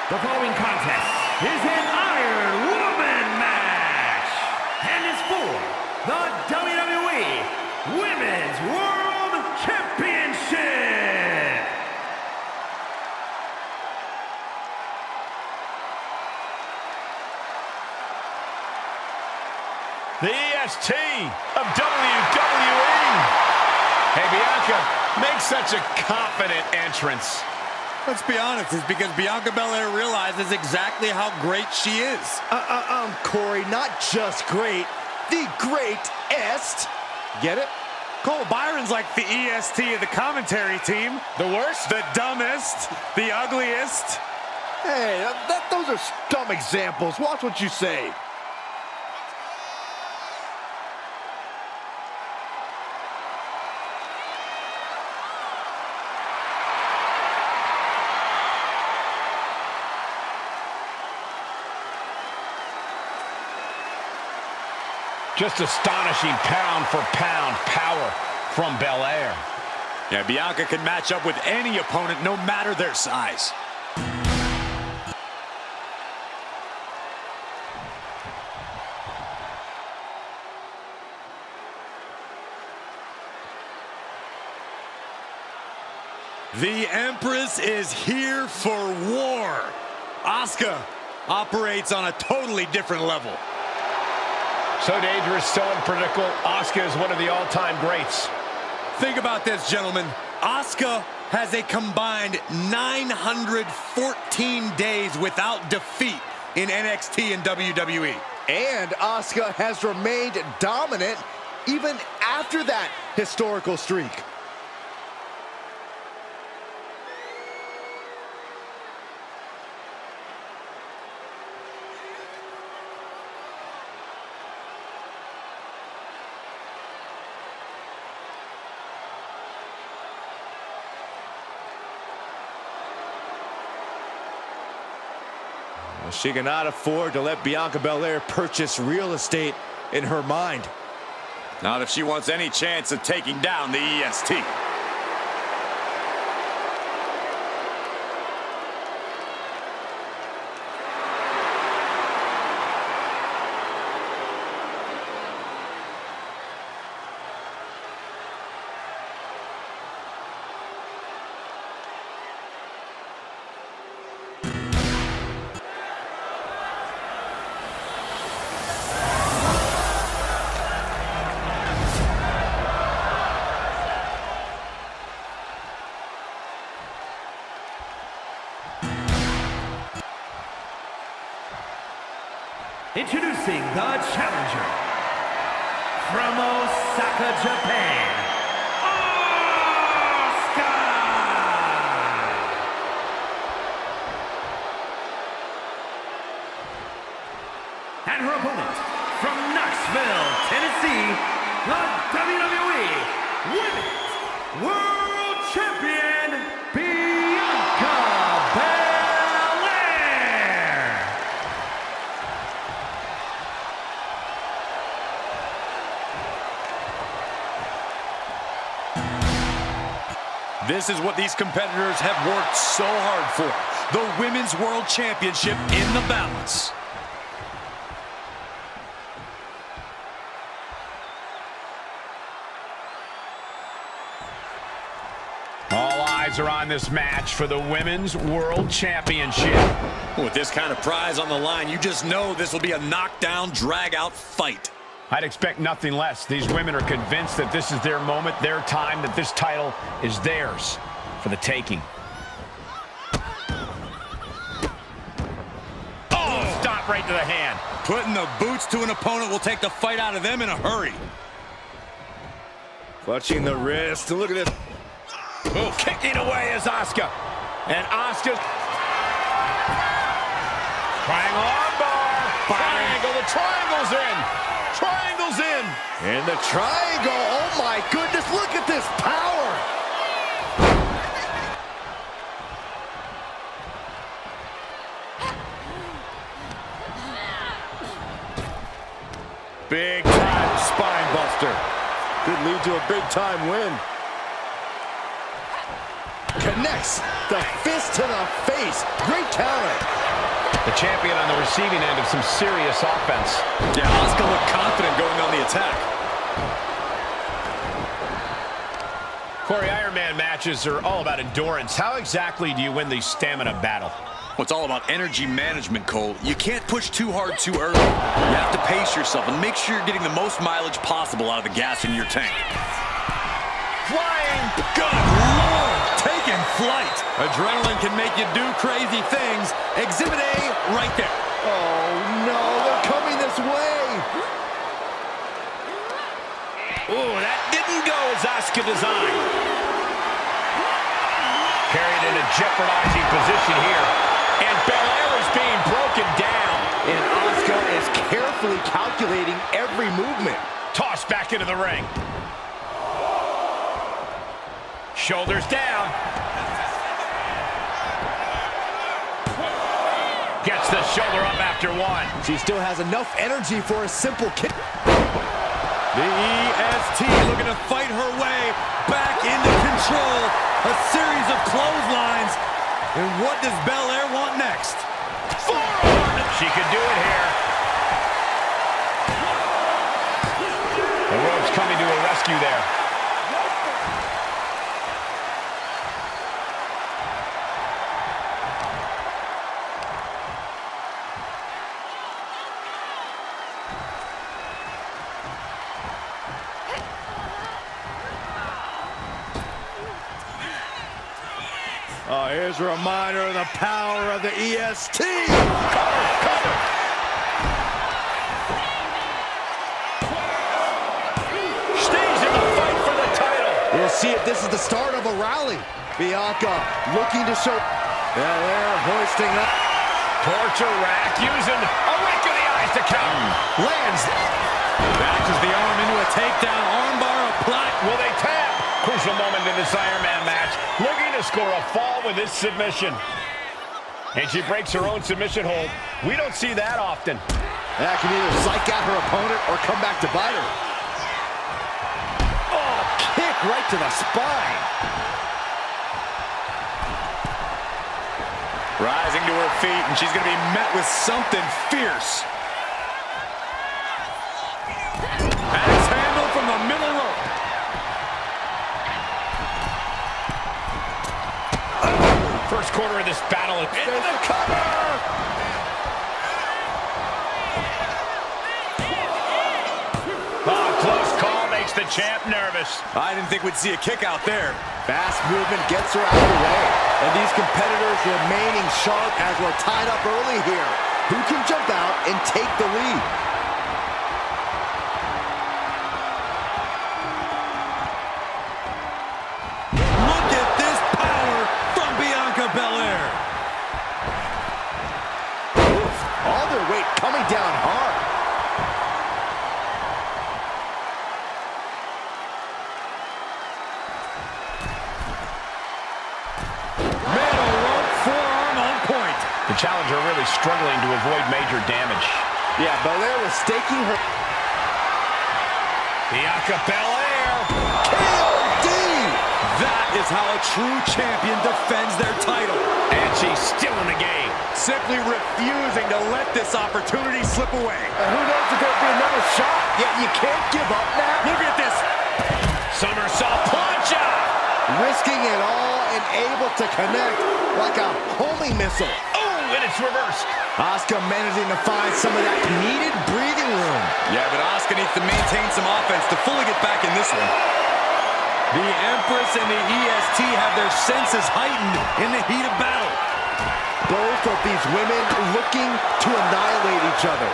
The following contest is an Iron Woman match and is for the WWE Women's World Championship. The EST of WWE. Hey, Bianca, make such a confident entrance. Let's be honest, it's because Bianca Belair realizes exactly how great she is. Corey, not just great, the greatest. Get it? Cole Byron's like the EST of the commentary team. The worst? The dumbest, the ugliest. Hey, those are dumb examples. Watch what you say. Just astonishing pound for pound power from Belair. Yeah, Bianca can match up with any opponent, no matter their size. The Empress is here for war. Asuka operates on a totally different level. So dangerous, so unpredictable. Asuka is one of the all-time greats. Think about this, gentlemen. Asuka has a combined 914 days without defeat in NXT and WWE. And Asuka has remained dominant even after that historical streak. She cannot afford to let Bianca Belair purchase real estate in her mind. Not if she wants any chance of taking down the EST. Introducing the challenger from Osaka, Japan, Asuka! And her opponent from Knoxville, Tennessee, the WWE Women's World Champion, Bianca Belair! This is what these competitors have worked so hard for. The Women's World Championship in the balance. All eyes are on this match for the Women's World Championship. With this kind of prize on the line, you just know this will be a knockdown, drag-out fight. I'd expect nothing less. These women are convinced that this is their moment, their time, that this title is theirs for the taking. Oh, stop right to the hand. Putting the boots to an opponent will take the fight out of them in a hurry. Clutching the wrist. Look at this. Oh, kicking away is Asuka. And Asuka. Triangle armbar. Triangle. The triangle's in. Triangle's in. And the triangle. Oh my goodness. Look at this power. Big time spine buster. Could lead to a big time win. connects the fist to the face. Great counter. The champion on the receiving end of some serious offense. Yeah, Asuka looked confident going on the attack. Corey, Iron Man matches are all about endurance. How exactly do you win the stamina battle? Well, it's all about energy management, Cole. You can't push too hard too early. You have to pace yourself and make sure you're getting the most mileage possible out of the gas in your tank. Flying! Good Lord! Taking flight! Adrenaline can make you do crazy things. Exhibit A, right there. Oh, no, they're coming this way. Ooh, that didn't go as Asuka designed. Carried in a jeopardizing position here. And Belair is being broken down. And Asuka is carefully calculating every movement. Tossed back into the ring. Shoulders down. Gets the shoulder up after one. She still has enough energy for a simple kick. The EST looking to fight her way back into control. A series of clotheslines. And what does Belair want next? Forearm! She could do it here. The rope's coming to a rescue there. Oh, here's a reminder of the power of the EST. Cover! Stays in the fight for the title. We'll see if this is the start of a rally. Bianca looking to show. Yeah, they're hoisting up. Torture rack using a wink of the eyes to count. Lands. Batches the arm into a takedown. Armbar applied. Will they tap? Crucial moment in this Iron Man match. Looking to score a fall with this submission. And she breaks her own submission hold. We don't see that often. That can either psych out her opponent or come back to bite her. Oh, kick right to the spine. Rising to her feet, and she's going to be met with something fierce. Axe handle from the middle rope. First quarter of this battle. Into the cover! Oh, close call makes the champ nervous. I didn't think we'd see a kick out there. Fast movement gets her out of the way. And these competitors remaining sharp as we're tied up early here. Who can jump out and take the lead? Look at this power from Bianca Belair. All their weight coming down hard. Middle rope forearm on point. The challenger really struggling to avoid major damage. Yeah, Belair was staking her. Bianca Belair. KOD! That is how a true champion defends their title. And she's still in the game. Simply refusing to let this opportunity slip away. And who knows if there'll be another shot? Yet you can't give up now. Look at this. Somersault plancha. Risking it all and able to connect like a homing missile. Oh, and it's reversed. Asuka managing to find some of that needed breathing room. Yeah, but Asuka needs to maintain some offense to fully get back in this one. The Empress and the EST have their senses heightened in the heat of battle. Both of these women looking to annihilate each other.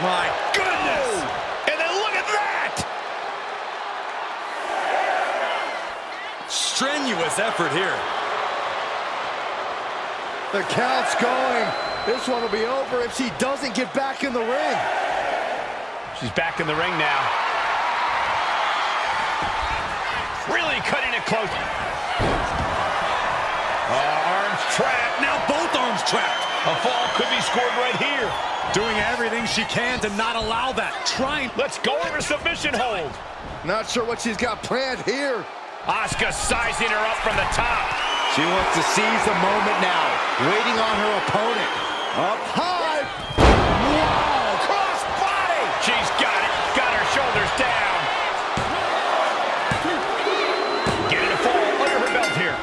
My goodness! And then look at that! Strenuous effort here. The count's going. This one will be over if she doesn't get back in the ring. She's back in the ring now. Really cutting it close. Arms trapped. Now both arms trapped. A fall could be scored right here. Doing everything she can to not allow that. Trying. Let's go over submission hold. Not sure what she's got planned here. Asuka sizing her up from the top. She wants to seize the moment now, waiting on her opponent. Up high. Wow, cross body. She's got it. Got her shoulders down. Getting a fall under her belt here.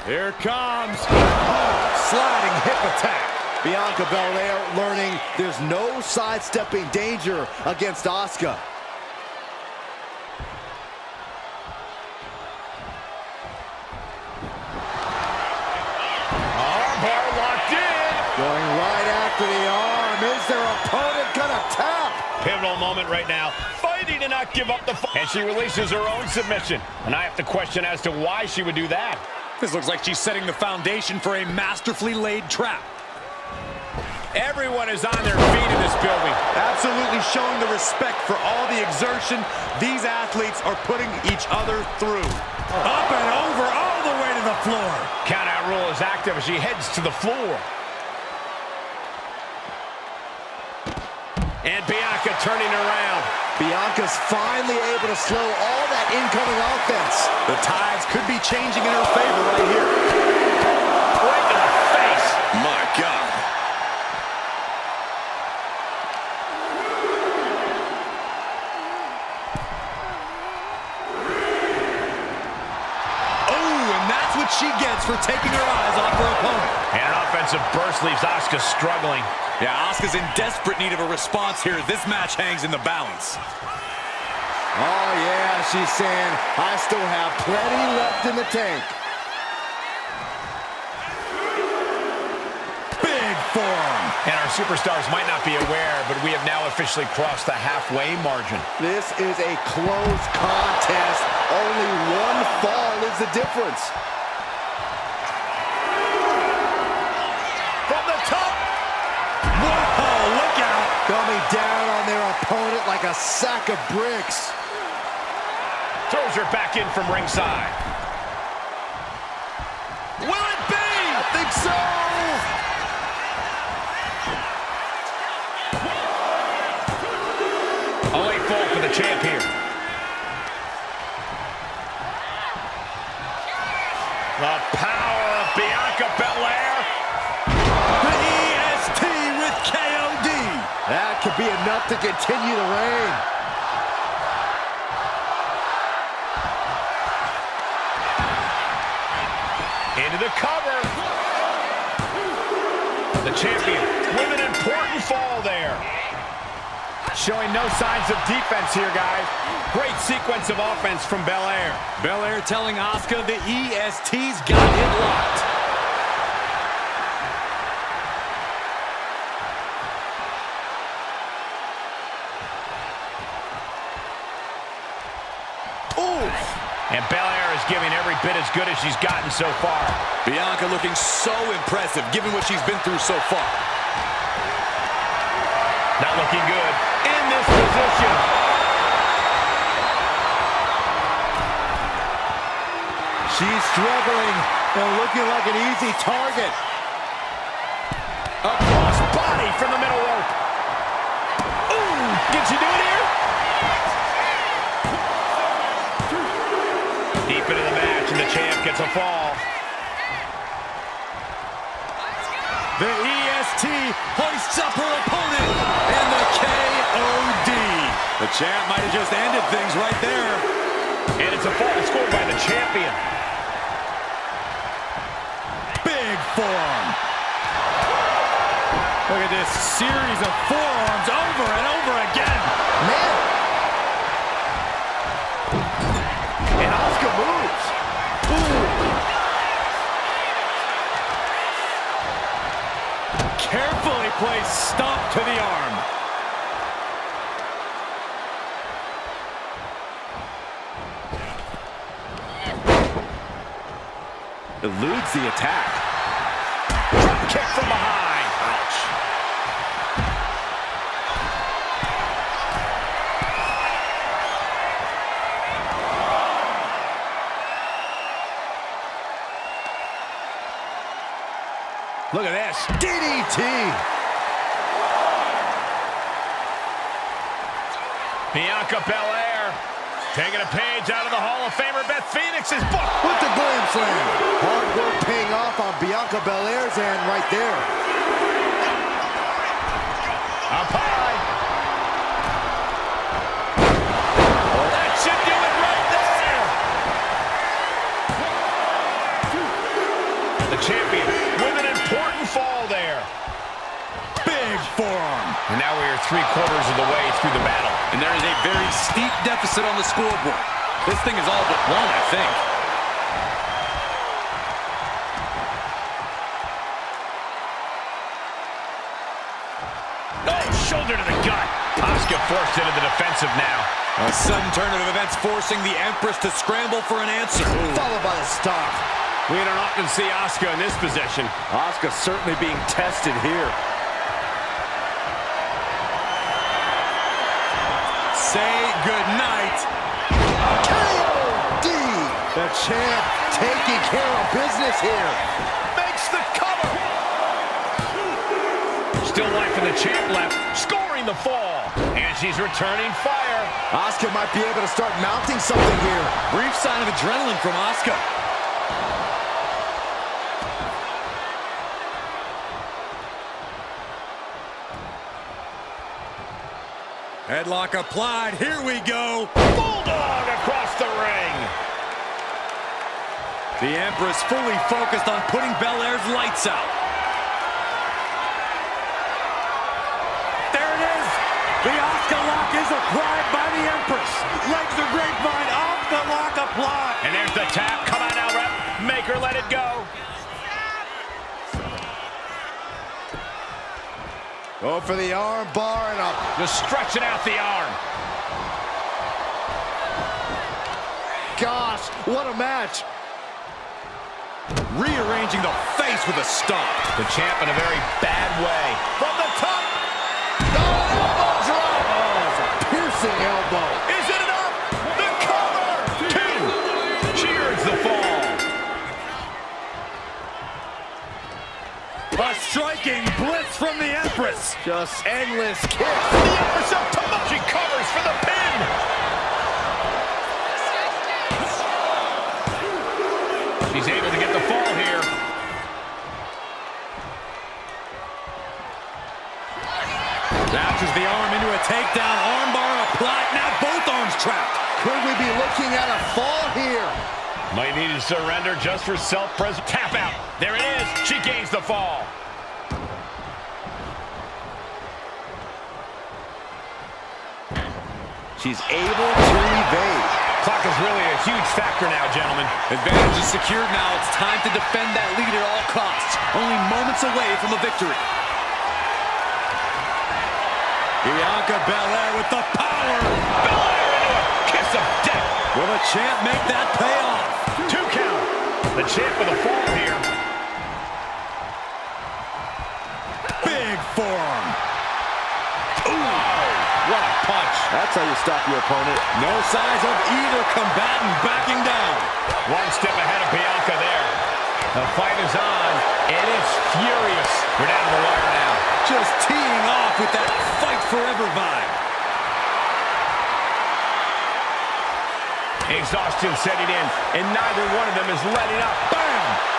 Here comes. Oh, sliding hip attack. Bianca Belair learning there's no sidestepping danger against Asuka. Armbar locked in. Going right after the arm. Is their opponent gonna tap? Pivotal moment right now. Fighting to not give up the fight. And she releases her own submission. And I have to question as to why she would do that. This looks like she's setting the foundation for a masterfully laid trap. Everyone is on their feet in this building. Absolutely showing the respect for all the exertion these athletes are putting each other through. Up and over, all the way to the floor. Countout rule is active as she heads to the floor. And Bianca turning around. Bianca's finally able to slow all that incoming offense. The tides could be changing in her favor right here. Right to the face. My God. What she gets for taking her eyes off her opponent. And an offensive burst leaves Asuka struggling. Yeah, Asuka's in desperate need of a response here. This match hangs in the balance. Oh, yeah, she's saying, I still have plenty left in the tank. Big forearm. And our superstars might not be aware, but we have now officially crossed the halfway margin. This is a close contest. Only one fall is the difference. Coming down on their opponent like a sack of bricks. Throws her back in from ringside. Will it be? I think so. A late fall for the champ here. The power of Bianca Belair. The EST with KOD. That could be enough to continue the reign. Into the cover. The champion with an important fall there. Showing no signs of defense here, guys. Great sequence of offense from Belair. Belair telling Asuka the EST's got it locked. And Belair is giving every bit as good as she's gotten so far. Bianca looking so impressive, given what she's been through so far. Not looking good in this position. She's struggling and looking like an easy target. A cross body from the middle rope. Ooh, can she do it here? Deep into the match, and the champ gets a fall. The EST hoists up her opponent, and the KOD. The champ might have just ended things right there. And it's a fall scored by the champion. Big forearm. Look at this series of forearms over and over again. Man. And Asuka moves. Carefully placed stomp to the arm. Eludes the attack. Drop kick from behind. Ouch. Look at this. DDT. Bianca Belair Taking a page out of the Hall of Famer Beth Phoenix's book. With the glam slam. Hard work paying off on Bianca Belair's end right there. Up high. Oh, that should do it right there. The champion with an important fall there. Big forearm. And now we are 3/4 of the way through the battle. And there is a very steep deficit on the scoreboard. This thing is all but won, I think. Oh, shoulder to the gut. Asuka forced into the defensive now. A sudden turn of events forcing the Empress to scramble for an answer. Followed by a stop. We don't often see Asuka in this position. Asuka certainly being tested here. Say goodnight. KOD! The champ taking care of business here. Makes the cover. Still life in the champ left, scoring the fall. And she's returning fire. Asuka might be able to start mounting something here. Brief sign of adrenaline from Asuka. Headlock applied. Here we go. Bulldog across the ring. The Empress fully focused on putting Belair's lights out. There it is. The Asuka lock is applied by the Empress. Legs are grapevine. Asuka lock applied. And there's the tap. Come on now, ref. Make her let it go. Go for the arm bar and up. Just stretching out the arm. Gosh, what a match. Rearranging the face with a stomp. The champ in a very bad way. From the top. Oh, elbow drop. Oh, it's a piercing elbow. Is it enough? The cover. 2. Cheers the fall. A striking blitz from the Empress. Just endless kicks. The Empress up top. She covers for the pin. She's able to get the fall here. Launches the arm into a takedown. Armbar applied. Now both arms trapped. Could we be looking at a fall here? Might need to surrender just for self-preservation. Tap out. There it is. She gains the fall. She's able to evade. Clock is really a huge factor now, gentlemen. Advantage is secured now. It's time to defend that lead at all costs. Only moments away from a victory. Bianca Belair with the power. Belair into a kiss of death. Will the champ make that pay off? 2 count. The champ with a fall here. Big forearm. What a punch. That's how you stop your opponent. No signs of either combatant backing down. One step ahead of Bianca there. The fight is on, and it's furious. We're down to the wire now. Just teeing off with that fight forever vibe. Exhaustion setting in, and neither one of them is letting up. Bam!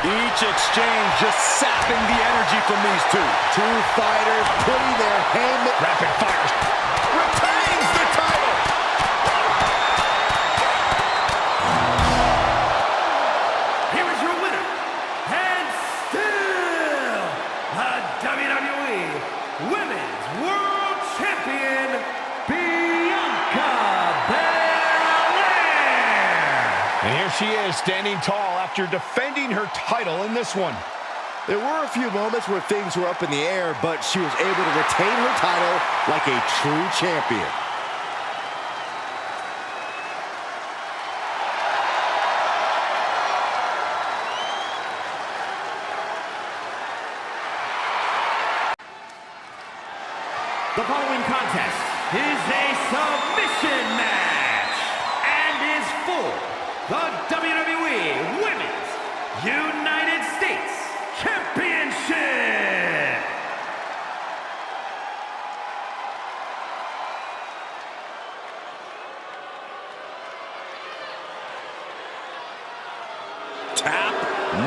Each exchange just sapping the energy from these two. Two fighters putting their hand... Rapid fires. Retains the title. Here is your winner, and still the WWE Women's World Champion, Bianca Belair. And here she is, standing tall after defending her title in this one. There were a few moments where things were up in the air, but she was able to retain her title like a true champion. The following contest is a submission match and is for the WWE Women's United States Championship. Tap,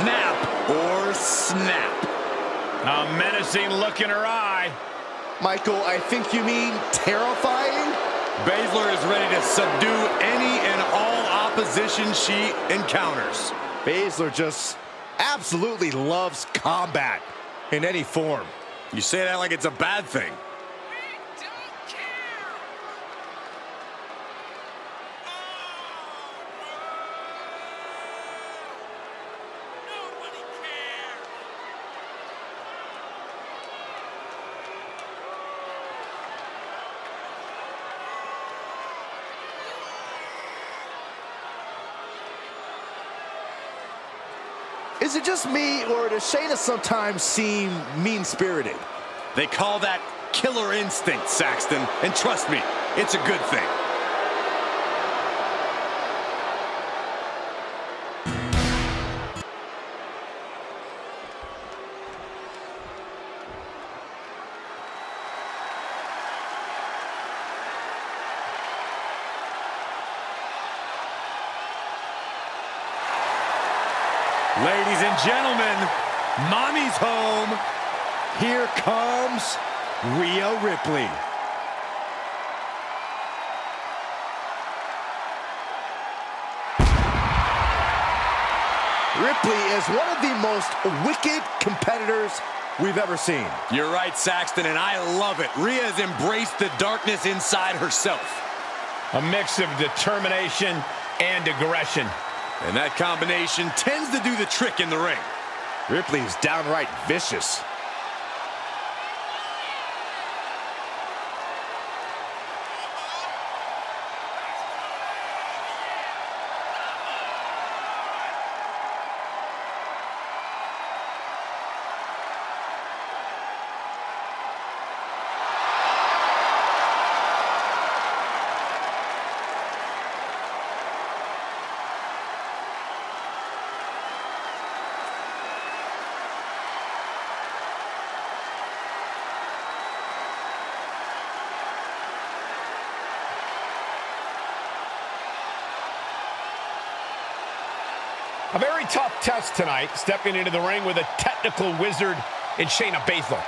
nap, or snap. A menacing look in her eye. Michael, I think you mean terrifying? Baszler is ready to subdue any and all opposition she encounters. Baszler just absolutely loves combat in any form. You say that like it's a bad thing. Is it just me, or does Shayna sometimes seem mean-spirited? They call that killer instinct, Saxton, and trust me, it's a good thing. Ladies and gentlemen, Mommy's home. Here comes Rhea Ripley. Ripley is one of the most wicked competitors we've ever seen. You're right, Saxton, and I love it. Rhea has embraced the darkness inside herself. A mix of determination and aggression. And that combination tends to do the trick in the ring. Ripley's downright vicious. A very tough test tonight, stepping into the ring with a technical wizard in Shayna Baszler.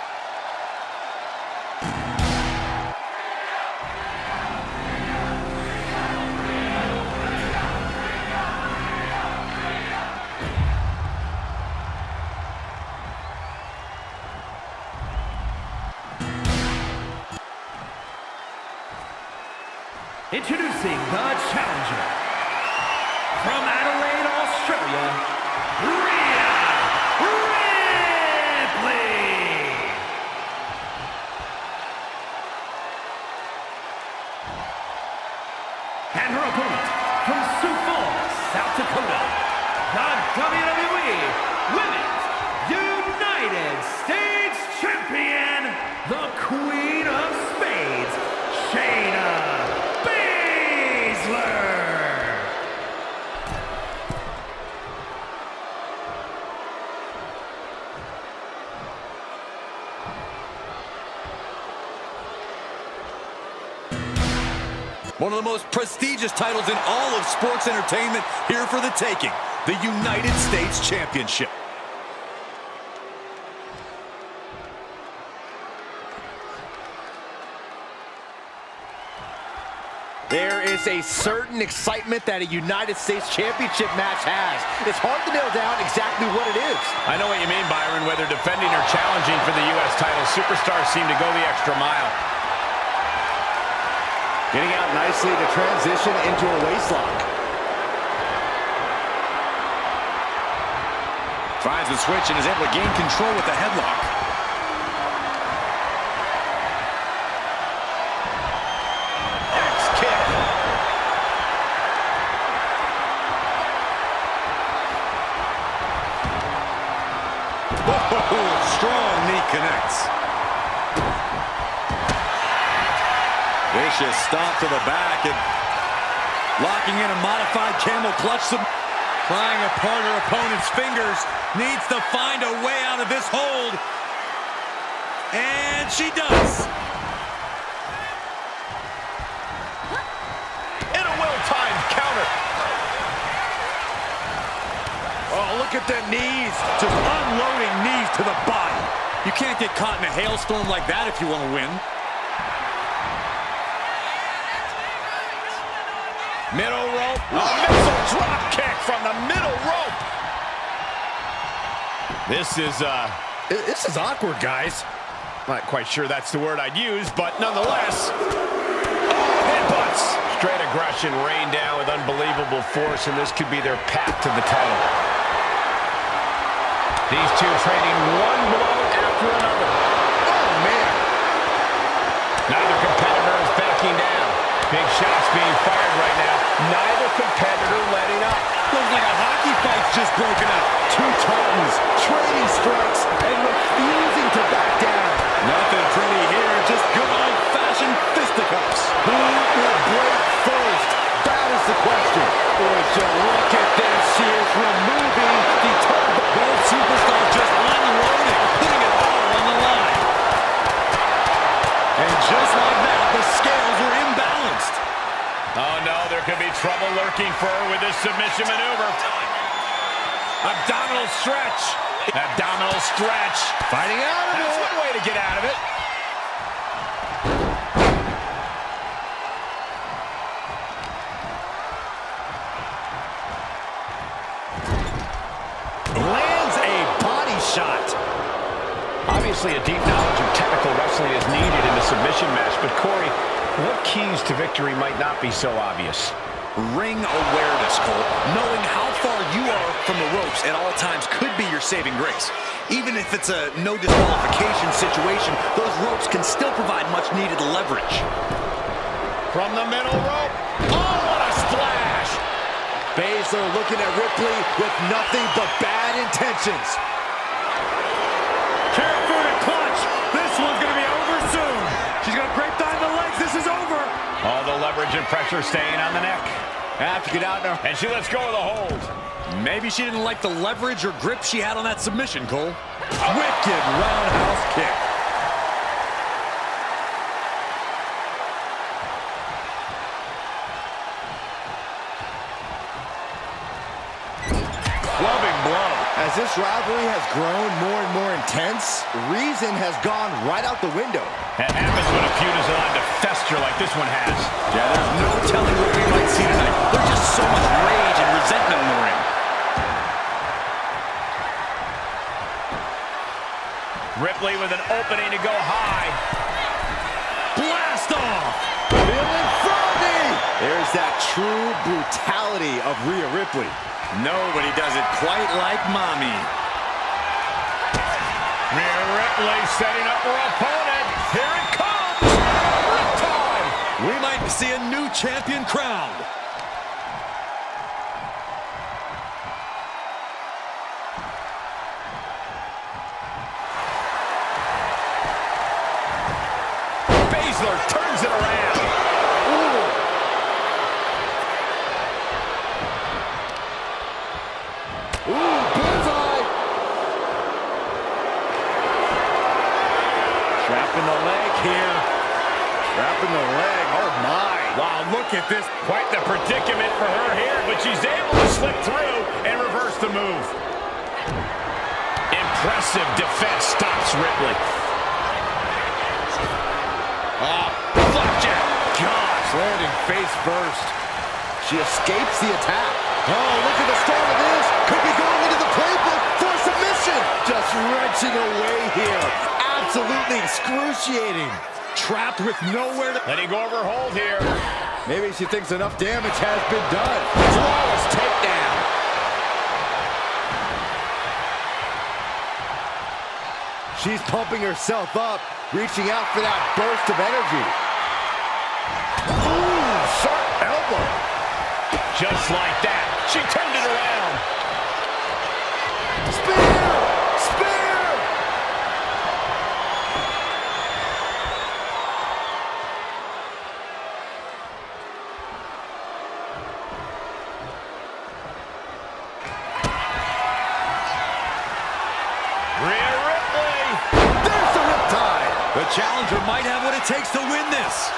Introducing the challenger from Adelaide, Australia, Rhea Ripley. And her opponent from Sioux Falls, South Dakota, the WWE Women's United States Champion, the Queen of Spades, Shayna Baszler. One of the most prestigious titles in all of sports entertainment here for the taking, the United States Championship. There is a certain excitement that a United States Championship match has. It's hard to nail down exactly what it is. I know what you mean, Byron. Whether defending or challenging for the U.S. title, superstars seem to go the extra mile. Getting out nicely to transition into a waistlock. Finds the switch and is able to gain control with the headlock. X-kick. Oh, strong knee connects. Vicious stomp to the back and locking in a modified camel clutch. Prying apart her opponent's fingers. Needs to find a way out of this hold. And she does. And a well-timed counter. Oh, look at the knees. Just unloading knees to the body. You can't get caught in a hailstorm like that if you want to win. Middle rope. A missile drop kick from the middle rope. This is awkward, guys. Not quite sure that's the word I'd use, but nonetheless. Headbutts. Straight aggression rained down with unbelievable force, and this could be their path to the title. These two trading one blow after another. Oh, man. Neither competitor is backing down. Big shots being fired right now. Neither competitor letting up. Looks like a hockey fight's just broken out. Two titans trading strikes and refusing to back down. Nothing pretty here, just good old-fashioned fisticuffs. Who will break first? That is the question. Would you look at this? She is removing the title. Both superstars just unloading, putting it all on the line. And just like that, the scales are imbalanced. Oh, no, there could be trouble lurking for her with this submission maneuver. Abdominal stretch. Abdominal stretch. Fighting out of it. That's one way to get out of it. Lands a body shot. Obviously, a deep knowledge of technical wrestling is needed in a submission match, but Corey, what keys to victory might not be so obvious? Ring awareness, Cole. Knowing how far you are from the ropes at all times could be your saving grace. Even if it's a no disqualification situation, those ropes can still provide much needed leverage. From the middle rope. Oh, what a splash! Baszler looking at Ripley with nothing but bad intentions. Careful clutch. This one's going to be over soon. She's going to break down the legs. This is over. All the leverage and pressure staying on the neck. Have to get out now. And she lets go of the hold. Maybe she didn't like the leverage or grip she had on that submission, Cole. Wicked roundhouse kick. Clubbing blow. As this rivalry has grown more and more intense, reason has gone right out the window. That happens when a feud is allowed to fester like this one has. Yeah, there's no telling what we might see tonight. There's just so much rage and resentment in the ring. Ripley with an opening to go high. Blast off. Feeling froggy. There's that true brutality of Rhea Ripley. Nobody does it quite like Mommy. Rhea Ripley setting up her opponent. Here it comes. Riptide. We might see a new champion crowned. Baszler turns it around. Ooh, bullseye. Trapping the leg here. Trapping the leg. Oh, my. Wow, look at this. Quite the predicament for her here, but she's able to slip through and reverse the move. Impressive defense stops Ripley. Flapjack. Gosh, landing face first. She escapes the attack. Oh, look at the start of this. Could be going into the playbook for submission. Just wrenching away here. Absolutely excruciating. Trapped with nowhere to... Letting go of her hold here. Maybe she thinks enough damage has been done. Flawless takedown. She's pumping herself up, reaching out for that burst of energy. Ooh, sharp elbow. Just like that, she turned it around. Spear! Spear! Rhea Ripley. There's the riptide. The challenger might have what it takes to win this.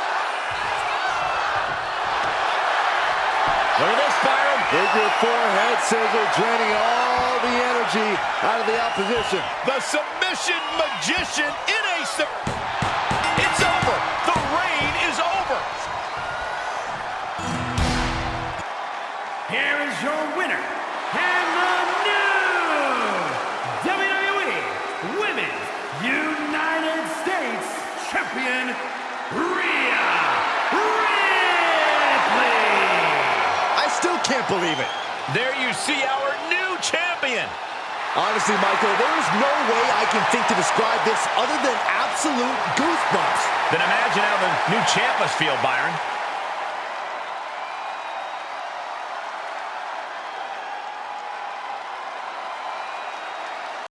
Look at this, Byron. Figure 4 head scissor, draining all the energy out of the opposition. The submission magician in a... It's over. The reign is over. Here is your winner, and the new WWE Women's United States Champion, Rhea Ripley. I still can't believe it. There you see our new champion. Honestly, Michael, there is no way I can think to describe this other than absolute goosebumps. Then imagine how the new champ must feel, Byron.